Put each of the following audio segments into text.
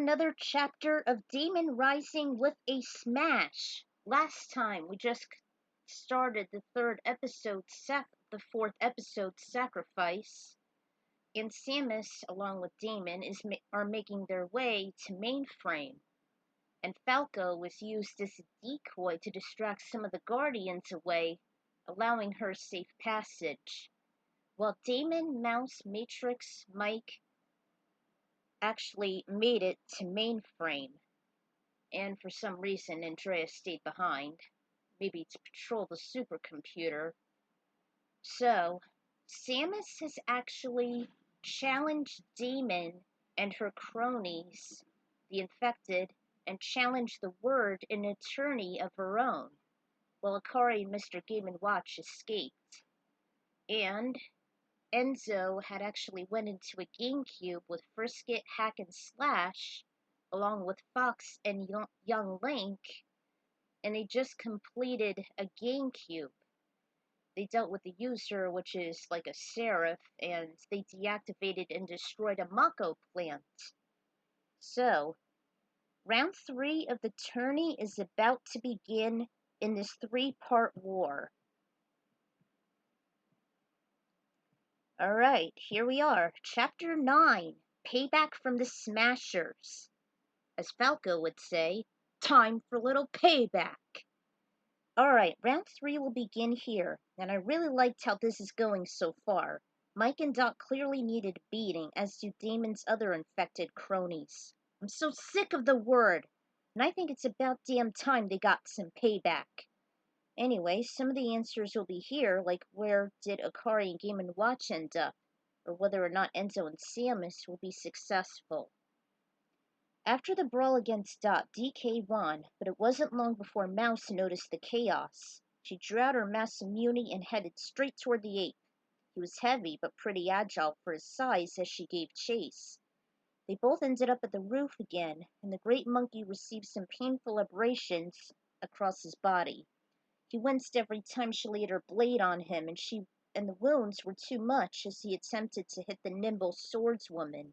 another chapter of Demon Rising with a smash. Last time we just started the fourth episode, Sacrifice, and Samus, along with Daemon, are making their way to Mainframe, and Falco was used as a decoy to distract some of the Guardians away, allowing her safe passage. While Daemon, Mouse, Matrix, Mike actually made it to Mainframe, and for some reason Andrea stayed behind, maybe to patrol the supercomputer. So, Samus has actually challenged Daemon and her cronies, the infected, and challenged the Word in an attorney of her own, while Akari and Mr. Game & Watch escaped. And Enzo had actually went into a GameCube with Frisket, Hack and Slash, along with Fox and Young Link, and they just completed a GameCube. They dealt with the user, which is like a seraph, and they deactivated and destroyed a Mako plant. So, round 3 of the tourney is about to begin in this 3-part war. Alright, here we are. Chapter 9, Payback from the Smashers. As Falco would say, time for a little payback. Alright, round 3 will begin here, and I really liked how this is going so far. Mike and Doc clearly needed a beating, as do Damon's other infected cronies. I'm so sick of the word, and I think it's about damn time they got some payback. Anyway, some of the answers will be here, like where did Akari and Game & Watch end up, or whether or not Enzo and Samus will be successful. After the brawl against Dot, DK won, but it wasn't long before Mouse noticed the chaos. She drew out her Masamune and headed straight toward the ape. He was heavy, but pretty agile for his size as she gave chase. They both ended up at the roof again, and the great monkey received some painful abrasions across his body. He winced every time she laid her blade on him, and the wounds were too much as he attempted to hit the nimble swordswoman.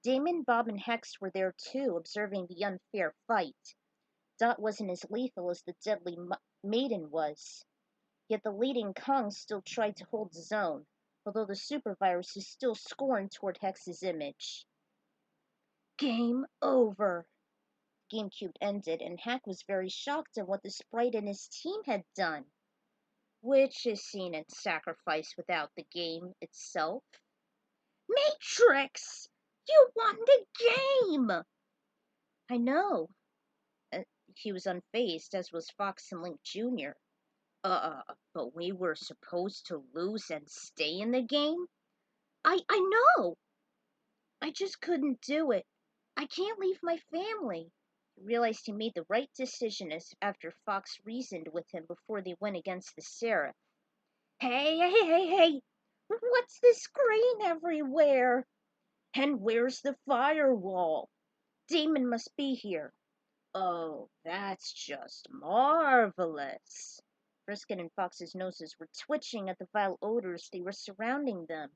Damon, Bob, and Hex were there too, observing the unfair fight. Dot wasn't as lethal as the deadly maiden was. Yet the leading Kong still tried to hold his own, although the superviruses still scorned toward Hex's image. Game over. GameCube ended, and Hack was very shocked at what the sprite and his team had done, which is seen in Sacrifice without the game itself. Matrix! You won the game! I know. He was unfazed, as was Fox and Link Jr. But we were supposed to lose and stay in the game? I know! I just couldn't do it. I can't leave my family. He realized he made the right decision after Fox reasoned with him before they went against the Seraph. Hey! What's this green everywhere? And where's the firewall? Daemon must be here. Oh, that's just marvelous. Brisket and Fox's noses were twitching at the vile odors they were surrounding them.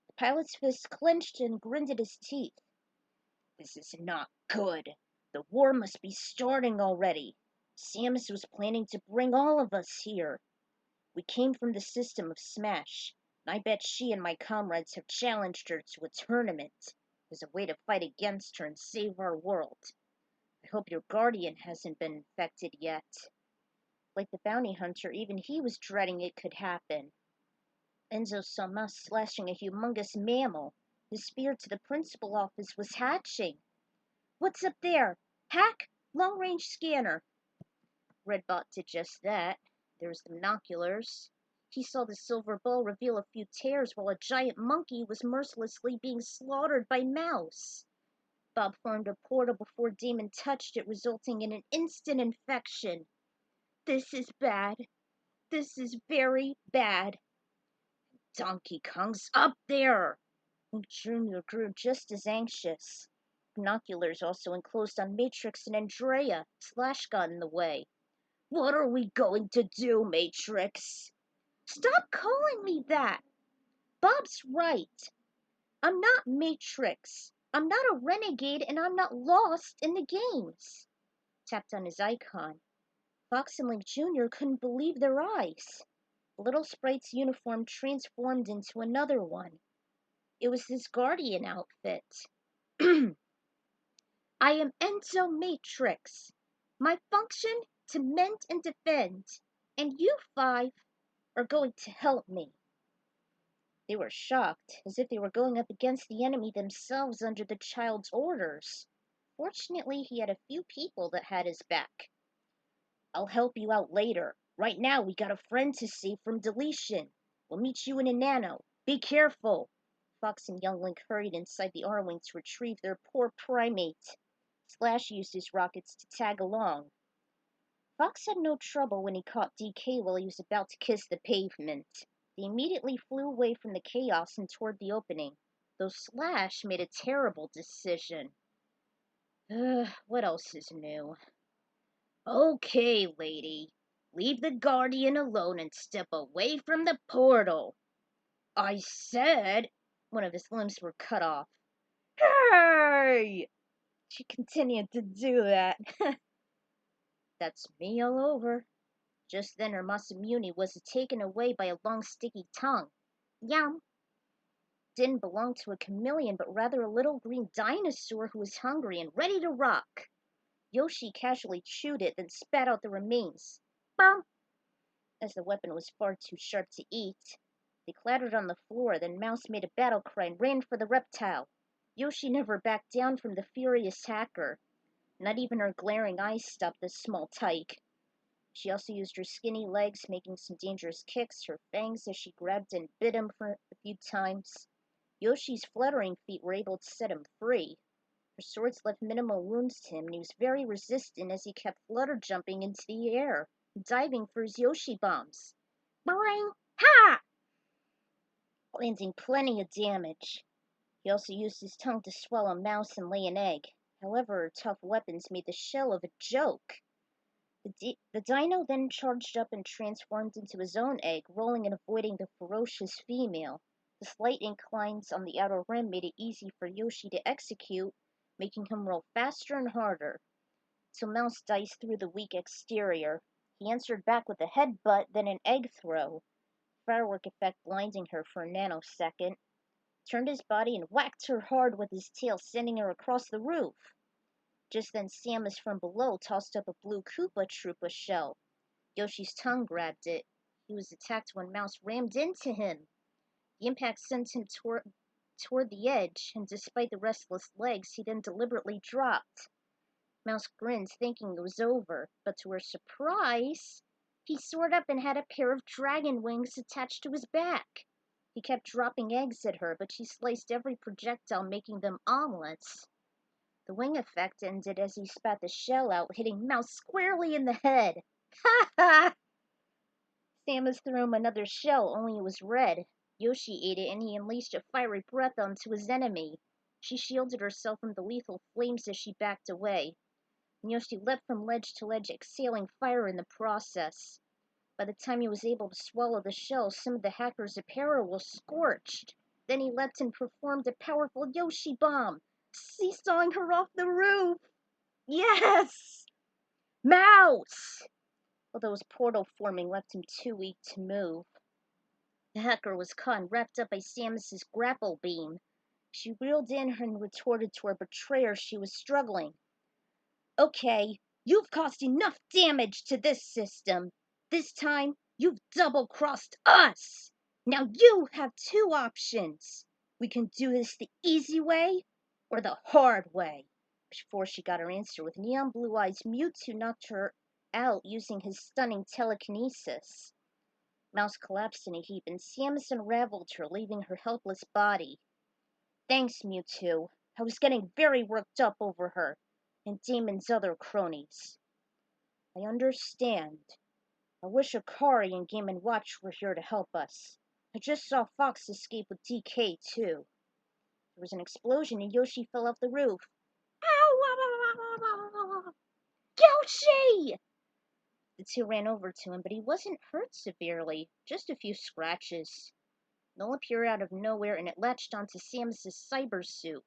The pilot's fist clenched and grinned at his teeth. This is not good. The war must be starting already. Samus was planning to bring all of us here. We came from the system of Smash, and I bet she and my comrades have challenged her to a tournament as a way to fight against her and save our world. I hope your guardian hasn't been infected yet. Like the bounty hunter, even he was dreading it could happen. Enzo saw Mouse slashing a humongous mammal. His spear to the principal office was hatching. What's up there? Hack! Long-range scanner. Redbot did just that. There's the binoculars. He saw the silver ball reveal a few tears while a giant monkey was mercilessly being slaughtered by Mouse. Bob formed a portal before Daemon touched it, resulting in an instant infection. This is bad. This is very bad. Donkey Kong's up there! Link Jr. grew just as anxious. Binoculars also enclosed on Matrix and Andrea. Slash got in the way. What are we going to do, Matrix? Stop calling me that! Bob's right. I'm not Matrix. I'm not a renegade and I'm not lost in the games. Tapped on his icon. Fox and Link Jr. couldn't believe their eyes. The little sprite's uniform transformed into another one. It was his guardian outfit. I am Enzo Matrix. My function to mend and defend. And you five are going to help me. They were shocked, as if they were going up against the enemy themselves under the child's orders. Fortunately, he had a few people that had his back. I'll help you out later. Right now, we got a friend to save from deletion. We'll meet you in a nano. Be careful. Fox and Young Link hurried inside the R-Wing to retrieve their poor primate. Slash used his rockets to tag along. Fox had no trouble when he caught DK while he was about to kiss the pavement. They immediately flew away from the chaos and toward the opening, though Slash made a terrible decision. What else is new? Okay, lady. Leave the Guardian alone and step away from the portal. I said... One of his limbs were cut off. Hey! She continued to do that. That's me all over. Just then her Masamune was taken away by a long sticky tongue. Yum! Didn't belong to a chameleon, but rather a little green dinosaur who was hungry and ready to rock. Yoshi casually chewed it, then spat out the remains. Bump! As the weapon was far too sharp to eat. They clattered on the floor, then Mouse made a battle cry and ran for the reptile. Yoshi never backed down from the furious hacker. Not even her glaring eyes stopped the small tyke. She also used her skinny legs, making some dangerous kicks, her fangs as she grabbed and bit him for a few times. Yoshi's fluttering feet were able to set him free. Her swords left minimal wounds to him, and he was very resistant as he kept flutter jumping into the air, diving for his Yoshi bombs. Boing! Ha! Landing plenty of damage. He also used his tongue to swallow a mouse and lay an egg. However, her tough weapons made the shell of a joke. The dino then charged up and transformed into his own egg, rolling and avoiding the ferocious female. The slight inclines on the outer rim made it easy for Yoshi to execute, making him roll faster and harder. So Mouse diced through the weak exterior. He answered back with a headbutt, then an egg throw. Firework effect blinding her for a nanosecond. Turned his body and whacked her hard with his tail, sending her across the roof. Just then Samus from below tossed up a blue Koopa Troopa shell. Yoshi's tongue grabbed it. He was attacked when Mouse rammed into him. The impact sent him toward the edge, and despite the restless legs, he then deliberately dropped. Mouse grinned, thinking it was over, but to her surprise, he soared up and had a pair of dragon wings attached to his back. He kept dropping eggs at her, but she sliced every projectile, making them omelets. The wing effect ended as he spat the shell out, hitting Mouse squarely in the head. Ha ha! Samus threw him another shell, only it was red. Yoshi ate it, and he unleashed a fiery breath onto his enemy. She shielded herself from the lethal flames as she backed away. And Yoshi leapt from ledge to ledge, exhaling fire in the process. By the time he was able to swallow the shell, some of the hacker's apparel was scorched. Then he leapt and performed a powerful Yoshi bomb, seesawing her off the roof. Yes! Mouse! Although his portal forming left him too weak to move. The hacker was caught and wrapped up by Samus's grapple beam. She reeled in and retorted to her betrayer she was struggling. Okay, you've caused enough damage to this system. This time, you've double-crossed us. Now you have two options. We can do this the easy way or the hard way. Before she got her answer, with neon blue eyes, Mewtwo knocked her out using his stunning telekinesis. Mouse collapsed in a heap, and Samus unraveled her, leaving her helpless body. Thanks, Mewtwo. I was getting very worked up over her, and Daemon's other cronies. I understand. I wish Akari and Game & Watch were here to help us. I just saw Fox escape with DK, too. There was an explosion, and Yoshi fell off the roof. Ow! Yoshi! The two ran over to him, but he wasn't hurt severely, just a few scratches. Null appeared out of nowhere, and it latched onto Samus's cyber suit.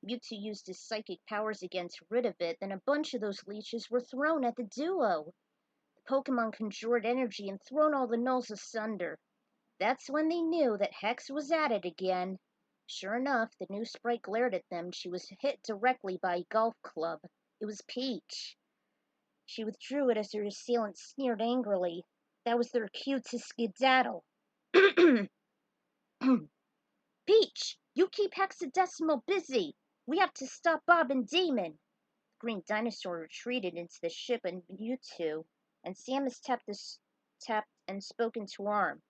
Mewtwo used his psychic powers again to rid of it, then a bunch of those leeches were thrown at the duo. The Pokemon conjured energy and thrown all the nulls asunder. That's when they knew that Hex was at it again. Sure enough, the new sprite glared at them. She was hit directly by a golf club. It was Peach. She withdrew it as her assailant sneered angrily. That was their cue to skedaddle. Peach, you keep Hexadecimal busy. We have to stop Bob and Daemon. The green dinosaur retreated into the ship and Mewtwo, and Samus tapped and spoke into her arm.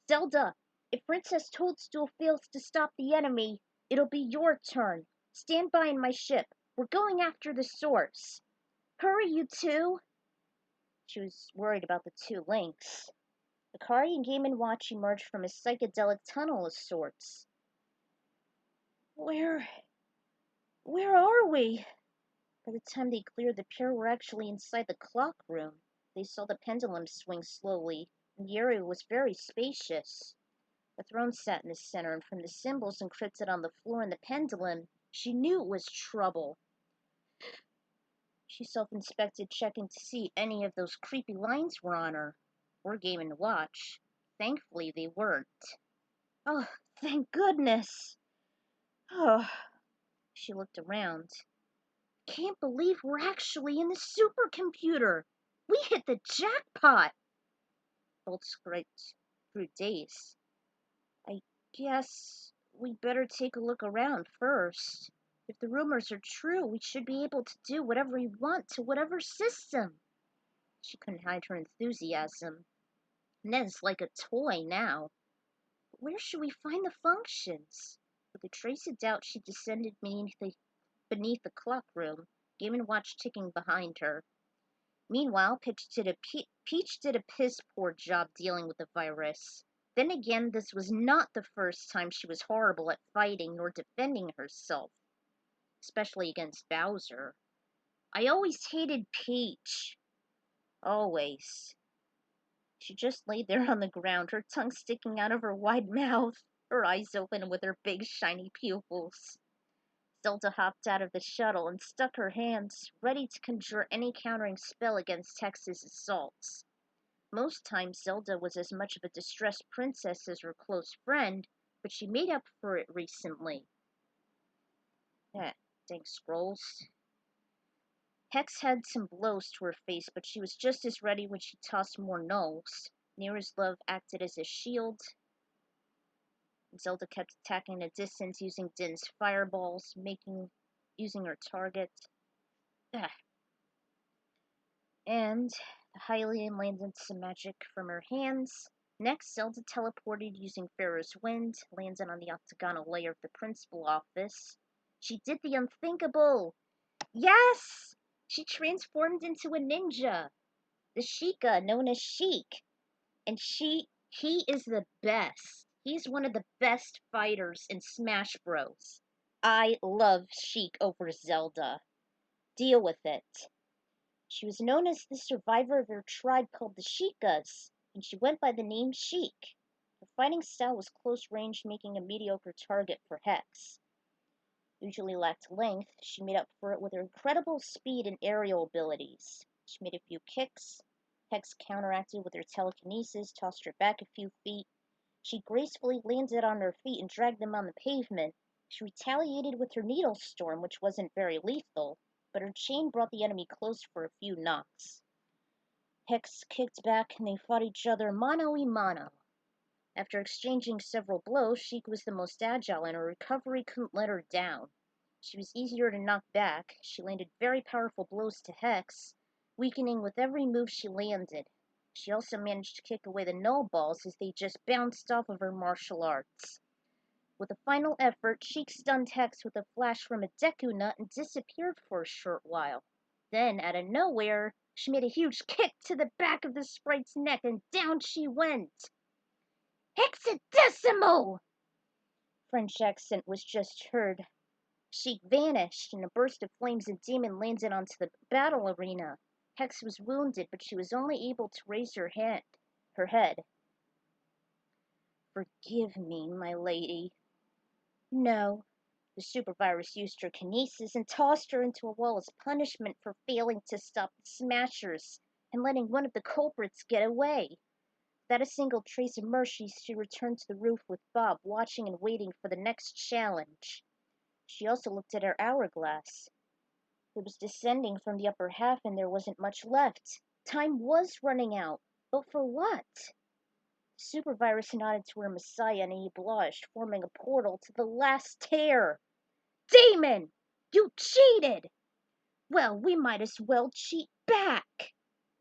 Zelda, if Princess Toadstool fails to stop the enemy, it'll be your turn. Stand by in my ship. We're going after the source. Hurry, you two! She was worried about the two Links. Akari and Game & Watch emerged from a psychedelic tunnel of sorts. Where are we? By the time they cleared the pier, were actually inside the clock room. They saw the pendulum swing slowly, and the area was very spacious. A throne sat in the center, and from the symbols encrypted on the floor and the pendulum, she knew it was trouble. She self-inspected, checking to see if any of those creepy lines were on her, or Game & Watch. Thankfully, they weren't. Oh, thank goodness! Oh, she looked around. Can't believe we're actually in the supercomputer! We hit the jackpot! Bolt scraped through daze. I guess we better take a look around first. If the rumors are true, we should be able to do whatever we want to whatever system. She couldn't hide her enthusiasm. Ned's like a toy now. But where should we find the functions? With a trace of doubt, she descended beneath the clock room, Game & Watch ticking behind her. Meanwhile, Peach did a piss-poor job dealing with the virus. Then again, this was not the first time she was horrible at fighting nor defending herself, especially against Bowser. I always hated Peach. Always. She just lay there on the ground, her tongue sticking out of her wide mouth, her eyes open with her big shiny pupils. Zelda hopped out of the shuttle and stuck her hands, ready to conjure any countering spell against Hex's assaults. Most times Zelda was as much of a distressed princess as her close friend, but she made up for it recently. Dang scrolls. Hex had some blows to her face, but she was just as ready when she tossed more nulls. Nearest Love acted as a shield. Zelda kept attacking at distance using Din's fireballs, using her target. And the Hylian landed some magic from her hands. Next, Zelda teleported using Pharaoh's Wind, landed on the octagonal layer of the principal office. She did the unthinkable! Yes! She transformed into a ninja! The Sheikah, known as Sheik. And he is the best. He's one of the best fighters in Smash Bros. I love Sheik over Zelda. Deal with it. She was known as the survivor of her tribe called the Sheikahs, and she went by the name Sheik. Her fighting style was close range, making a mediocre target for Hex. Usually lacked length, she made up for it with her incredible speed and aerial abilities. She made a few kicks. Hex counteracted with her telekinesis, tossed her back a few feet. She gracefully landed on her feet and dragged them on the pavement. She retaliated with her needle storm, which wasn't very lethal, but her chain brought the enemy close for a few knocks. Hex kicked back and they fought each other mano-a-mano. After exchanging several blows, Sheik was the most agile and her recovery couldn't let her down. She was easier to knock back. She landed very powerful blows to Hex, weakening with every move she landed. She also managed to kick away the null balls as they just bounced off of her martial arts. With a final effort, Sheik stunned Hex with a flash from a Deku Nut and disappeared for a short while. Then, out of nowhere, she made a huge kick to the back of the sprite's neck and down she went. Hexadecimal! French accent was just heard. Sheik vanished in a burst of flames and Demon landed onto the battle arena. Hex was wounded, but she was only able to raise her head. Forgive me, my lady. No, The supervirus used her kinesis and tossed her into a wall as punishment for failing to stop the Smashers and letting one of the culprits get away. Without a single trace of mercy, she returned to the roof with Bob, watching and waiting for the next challenge. She also looked at her hourglass. It was descending from the upper half and there wasn't much left. Time was running out. But for what? The supervirus nodded to her messiah and he blushed, forming a portal to the last tear. Daemon! You cheated! Well, we might as well cheat back.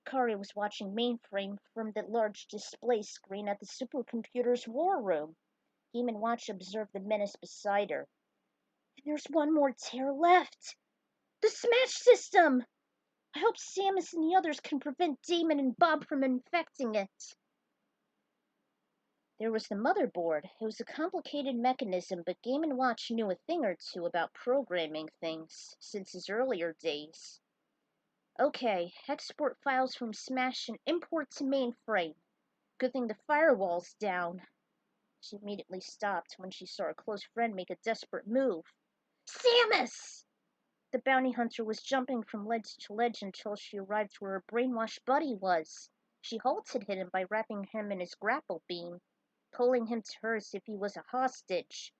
Kari was watching Mainframe from the large display screen at the supercomputer's war room. Game and Watch observed the menace beside her. And there's one more tear left. The Smash System! I hope Samus and the others can prevent Daemon and Bob from infecting it. There was the motherboard. It was a complicated mechanism, but Game & Watch knew a thing or two about programming things since his earlier days. Okay, export files from Smash and import to Mainframe. Good thing the firewall's down. She immediately stopped when she saw her close friend make a desperate move. Samus! The bounty hunter was jumping from ledge to ledge until she arrived where her brainwashed buddy was. She halted him by wrapping him in his grapple beam, pulling him to her as if he was a hostage.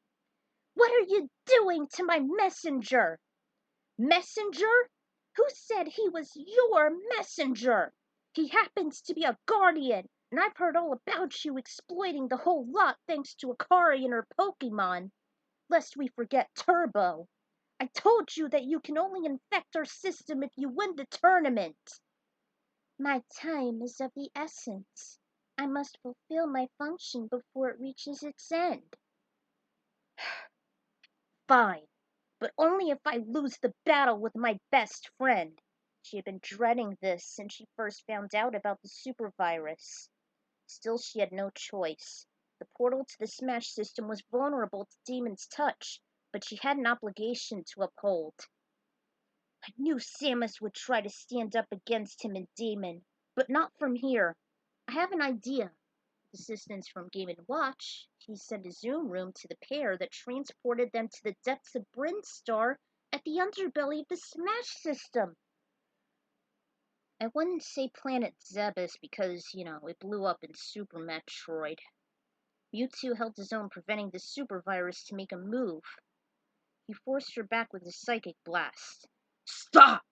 What are you doing to my messenger? Messenger? Who said he was your messenger? He happens to be a guardian, and I've heard all about you exploiting the whole lot thanks to Akari and her Pokemon. Lest we forget Turbo. I told you that you can only infect our system if you win the tournament. My time is of the essence. I must fulfill my function before it reaches its end. Fine, but only if I lose the battle with my best friend. She had been dreading this since she first found out about the super virus. Still, she had no choice. The portal to the Smash system was vulnerable to Daemon's touch, but she had an obligation to uphold. I knew Samus would try to stand up against him and Daemon, but not from here. I have an idea. With assistance from Game & Watch, he sent a Zoom room to the pair that transported them to the depths of Brinstar at the underbelly of the Smash system. I wouldn't say Planet Zebes because, it blew up in Super Metroid. Mewtwo held his own, preventing the super virus to make a move. He forced her back with his psychic blast. Stop!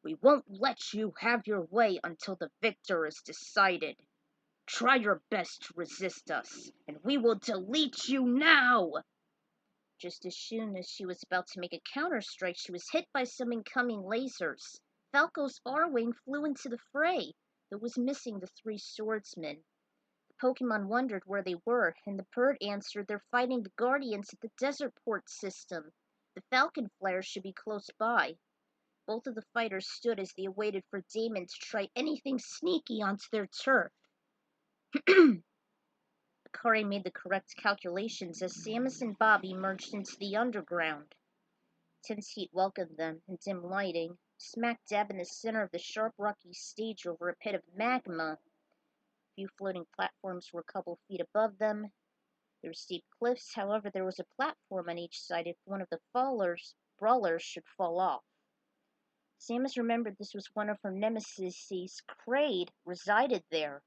We won't let you have your way until the victor is decided. Try your best to resist us, and we will delete you now! Just as soon as she was about to make a counter-strike, she was hit by some incoming lasers. Falco's R-Wing flew into the fray, but was missing the three swordsmen. The Pokemon wondered where they were, and the bird answered they're fighting the Guardians at the Desert Port system. The Falcon Flare should be close by. Both of the fighters stood as they waited for Daemon to try anything sneaky onto their turf. Akari made the correct calculations as Samus and Bob emerged into the underground. Tense heat welcomed them, and dim lighting, smack dab in the center of the sharp rocky stage over a pit of magma. A few floating platforms were a couple feet above them. There were steep cliffs, however there was a platform on each side if one of the brawlers should fall off. Samus remembered this was one of her nemesis, Kraid, resided there.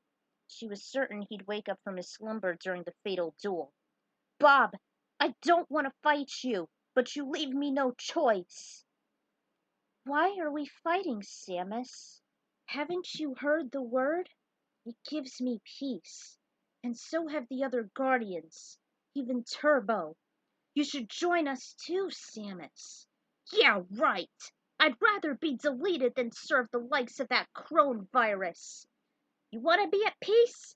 She was certain he'd wake up from his slumber during the fatal duel. Bob, I don't want to fight you, but you leave me no choice. Why are we fighting, Samus? Haven't you heard the word? It gives me peace. And so have the other Guardians, even Turbo. You should join us too, Samus. Yeah, right. I'd rather be deleted than serve the likes of that crone virus. You want to be at peace?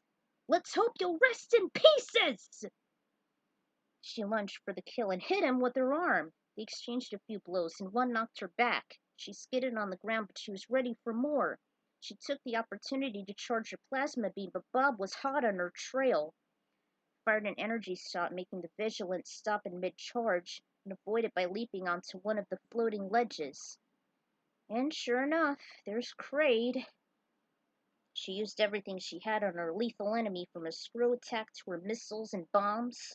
Let's hope you'll rest in pieces! She lunged for the kill and hit him with her arm. They exchanged a few blows and one knocked her back. She skidded on the ground, but she was ready for more. She took the opportunity to charge her plasma beam, but Bob was hot on her trail. Fired an energy shot, making the Vigilant stop in mid-charge and avoid it by leaping onto one of the floating ledges. And sure enough, there's Kraid. She used everything she had on her lethal enemy, from a screw attack to her missiles and bombs.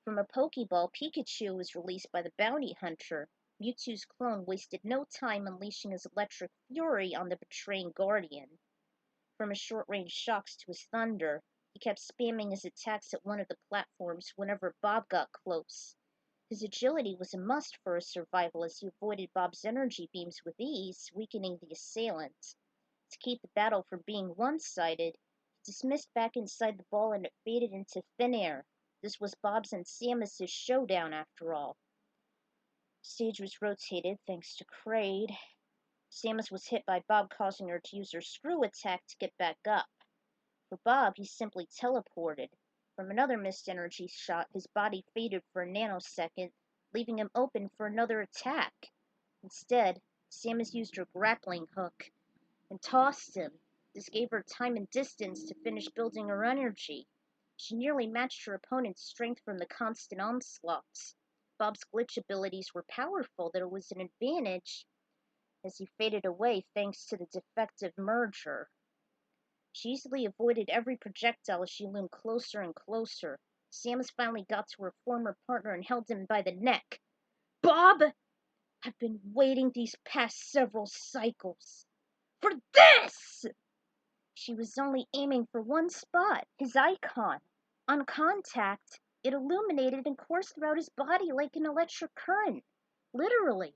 From a Pokeball, Pikachu was released by the bounty hunter. Mewtwo's clone wasted no time unleashing his electric fury on the betraying Guardian. From his short-range shocks to his thunder, he kept spamming his attacks at one of the platforms whenever Bob got close. His agility was a must for his survival as he avoided Bob's energy beams with ease, weakening the assailant. To keep the battle from being one-sided, he dismissed back inside the ball and it faded into thin air. This was Bob's and Samus's showdown after all. The stage was rotated thanks to Kraid. Samus was hit by Bob, causing her to use her screw attack to get back up. For Bob, he simply teleported. From another missed energy shot, his body faded for a nanosecond, leaving him open for another attack. Instead, Samus used her grappling hook and tossed him. This gave her time and distance to finish building her energy. She nearly matched her opponent's strength from the constant onslaughts. Bob's glitch abilities were powerful, though it was an advantage as he faded away thanks to the defective merger. She easily avoided every projectile as she loomed closer and closer. Samus finally got to her former partner and held him by the neck. "Bob, I've been waiting these past several cycles for this!" She was only aiming for one spot, his icon. On contact, it illuminated and coursed throughout his body like an electric current. Literally.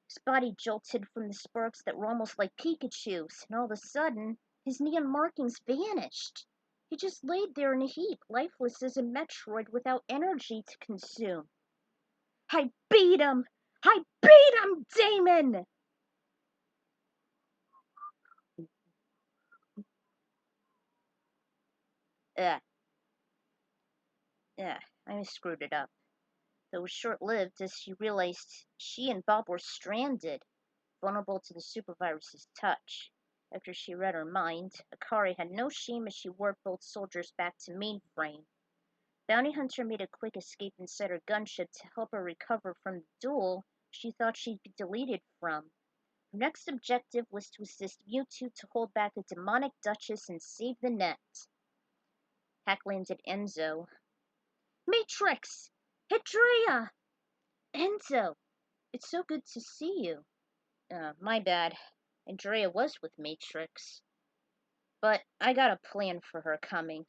His body jolted from the sparks that were almost like Pikachu's, and all of a sudden, his neon markings vanished. He just laid there in a heap, lifeless as a Metroid without energy to consume. "I beat him! I beat him, Daemon!" Ugh. I screwed it up. Though it was short-lived as she realized she and Bob were stranded, vulnerable to the supervirus's touch. After she read her mind, Akari had no shame as she warped both soldiers back to Mainframe. Bounty Hunter made a quick escape inside her gunship to help her recover from the duel she thought she'd be deleted from. Her next objective was to assist Mewtwo to hold back the demonic Duchess and save the net. Hack landed Enzo. "Matrix! Hydrea! Enzo, it's so good to see you." My bad. Andrea was with Matrix. But I got a plan for her coming.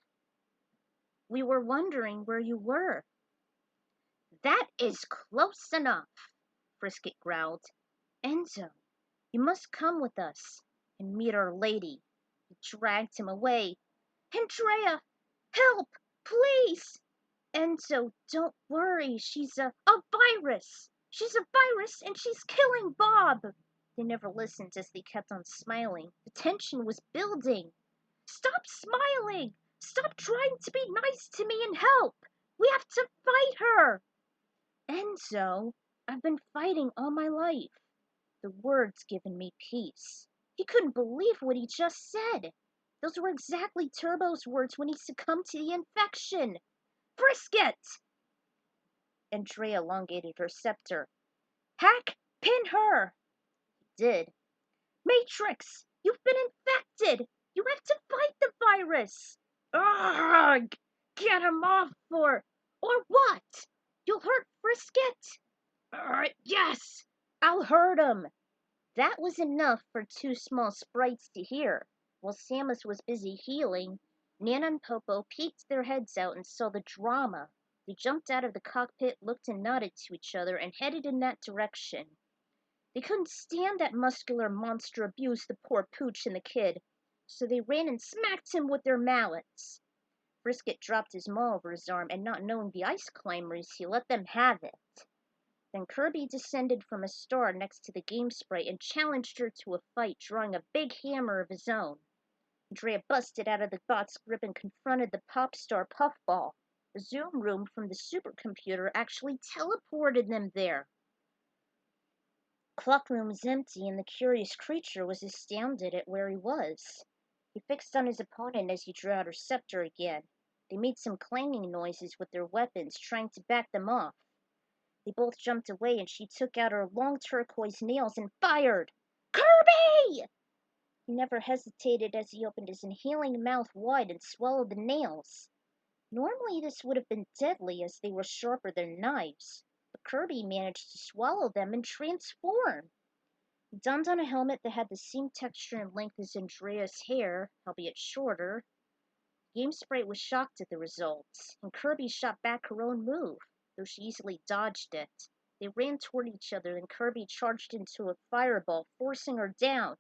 "We were wondering where you were." "That is close enough," Frisket growled. "Enzo, you must come with us and meet our lady." He dragged him away. "Andrea, help, please!" "Enzo, don't worry. She's a virus. She's a virus and she's killing Bob." They never listened as they kept on smiling. The tension was building. "Stop smiling! Stop trying to be nice to me and help! We have to fight her!" "Enzo, I've been fighting all my life." The words given me peace. He couldn't believe what he just said. Those were exactly Turbo's words when he succumbed to the infection. "Brisket!" Andrea elongated her scepter. "Hack, pin her!" He did. "Matrix, you've been infected! You have to fight the virus!" "Ugh! Get him off or what? You'll hurt Frisket?" "Yes, I'll hurt him." That was enough for two small sprites to hear. While Samus was busy healing, Nana and Popo peeked their heads out and saw the drama. They jumped out of the cockpit, looked and nodded to each other, and headed in that direction. They couldn't stand that muscular monster abuse the poor pooch and the kid, so they ran and smacked him with their mallets. Brisket dropped his maul over his arm, and not knowing the ice climbers, he let them have it. Then Kirby descended from a star next to the game sprite and challenged her to a fight, drawing a big hammer of his own. Andrea busted out of the bot's grip and confronted the pop star Puffball. The Zoom room from the supercomputer actually teleported them there. Clock room was empty, and the curious creature was astounded at where he was. He fixed on his opponent as he drew out her scepter again. They made some clanging noises with their weapons, trying to back them off. They both jumped away, and she took out her long turquoise nails and fired. "Kirby!" He never hesitated as he opened his inhaling mouth wide and swallowed the nails. Normally this would have been deadly as they were sharper than knives, but Kirby managed to swallow them and transform. He donned on a helmet that had the same texture and length as Andrea's hair, albeit shorter. Game Sprite was shocked at the results, and Kirby shot back her own move, though she easily dodged it. They ran toward each other, and Kirby charged into a fireball, forcing her down.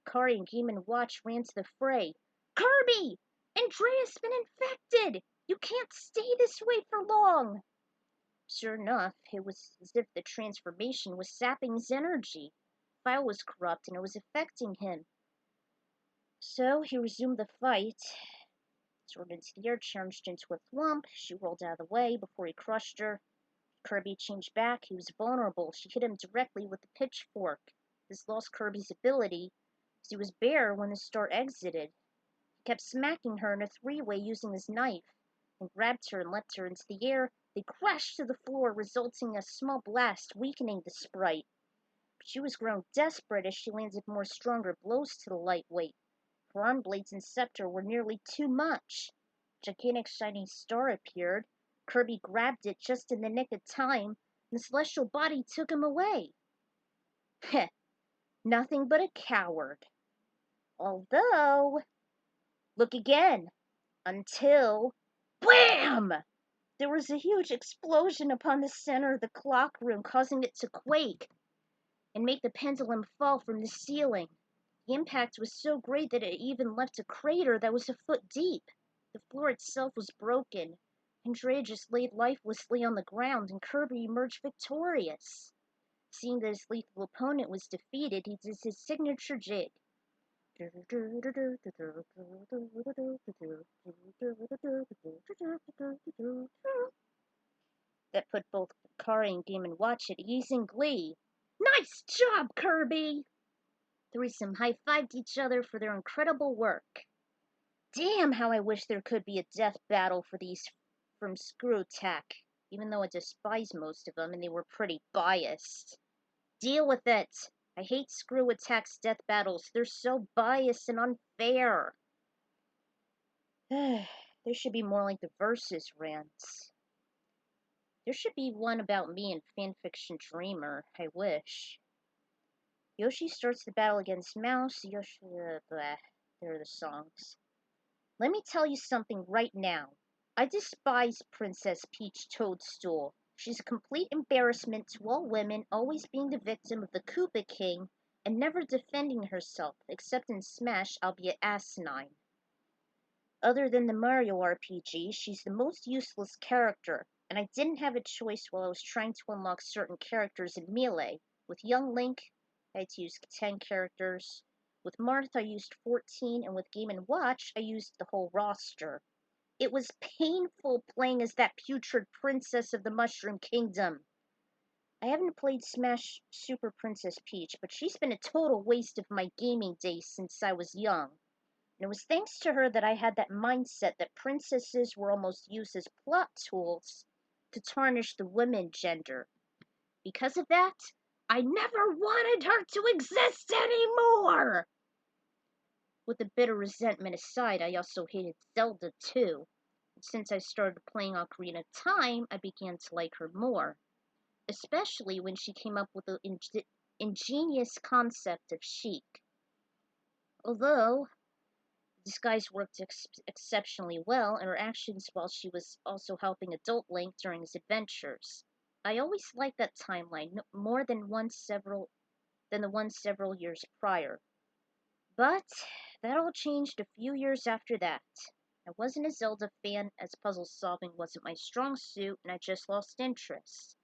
Kari and Game & Watch ran to the fray. Kirby! Andrea's been infected! You can't stay this way for long! Sure enough, it was as if the transformation was sapping his energy. File was corrupt and it was affecting him. So he resumed the fight. Sword into the air, changed into a thwomp. She rolled out of the way before he crushed her. Kirby changed back. He was vulnerable. She hit him directly with the pitchfork. This lost Kirby's ability, as he was bare when the star exited. He kept smacking her in a three-way using his knife, then grabbed her and leapt her into the air. They crashed to the floor, resulting in a small blast, weakening the sprite. But she was grown desperate as she landed more stronger blows to the lightweight. Her arm blades and scepter were nearly too much. A gigantic shining star appeared. Kirby grabbed it just in the nick of time, and the celestial body took him away. Heh, nothing but a coward. Although, look again. Until, wham! There was a huge explosion upon the center of the clock room, causing it to quake and make the pendulum fall from the ceiling. The impact was so great that it even left a crater that was a foot deep. The floor itself was broken. Andrea just laid lifelessly on the ground, and Kirby emerged victorious. Seeing that his lethal opponent was defeated, he did his signature jig. That put both Kari and Game & Watch at ease and glee. Nice job, Kirby! The threesome high-fived each other for their incredible work. Damn, how I wish there could be a death battle for these from Screw Attack, even though I despise most of them and they were pretty biased. Deal with it! I hate Screw Attack's death battles. They're so biased and unfair. There should be more like the Versus rants. There should be one about me and Fanfiction Dreamer. I wish. Yoshi starts the battle against Mouse. Yoshi, blah. There are the songs. Let me tell you something right now. I despise Princess Peach Toadstool. She's a complete embarrassment to all women, always being the victim of the Koopa King and never defending herself, except in Smash, albeit asinine. Other than the Mario RPG, she's the most useless character, and I didn't have a choice while I was trying to unlock certain characters in Melee. With Young Link, I had to use 10 characters. With Marth, I used 14, and with Game & Watch, I used the whole roster. It was painful playing as that putrid princess of the Mushroom Kingdom. I haven't played Smash Super Princess Peach, but she's been a total waste of my gaming days since I was young. And it was thanks to her that I had that mindset that princesses were almost used as plot tools to tarnish the women gender. Because of that, I never wanted her to exist anymore! With the bitter resentment aside, I also hated Zelda too. And since I started playing Ocarina of Time, I began to like her more. Especially when she came up with the ingenious concept of chic. Although, the disguise worked exceptionally well, and her actions while she was also helping adult Link during his adventures. I always liked that timeline more than the one several years prior. But that all changed a few years after that. I wasn't a Zelda fan as puzzle solving wasn't my strong suit, and I just lost interest.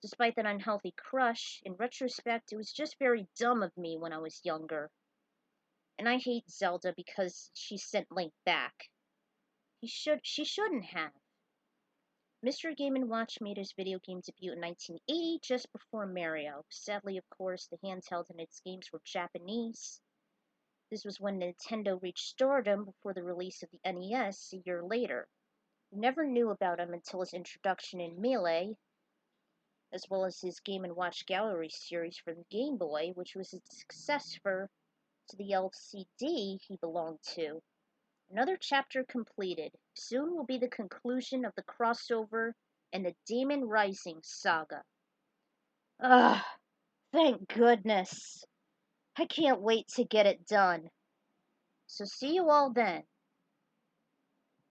Despite that unhealthy crush, in retrospect, it was just very dumb of me when I was younger. And I hate Zelda because she sent Link back. She shouldn't have. Mr. Game & Watch made his video game debut in 1980, just before Mario. Sadly, of course, the handheld and its games were Japanese. This was when Nintendo reached stardom before the release of the NES a year later. We never knew about him until his introduction in Melee, as well as his Game & Watch Gallery series for the Game Boy, which was a successor to the LCD he belonged to. Another chapter completed. Soon will be the conclusion of the crossover and the Demon Rising saga. Ugh, thank goodness. I can't wait to get it done. So see you all then.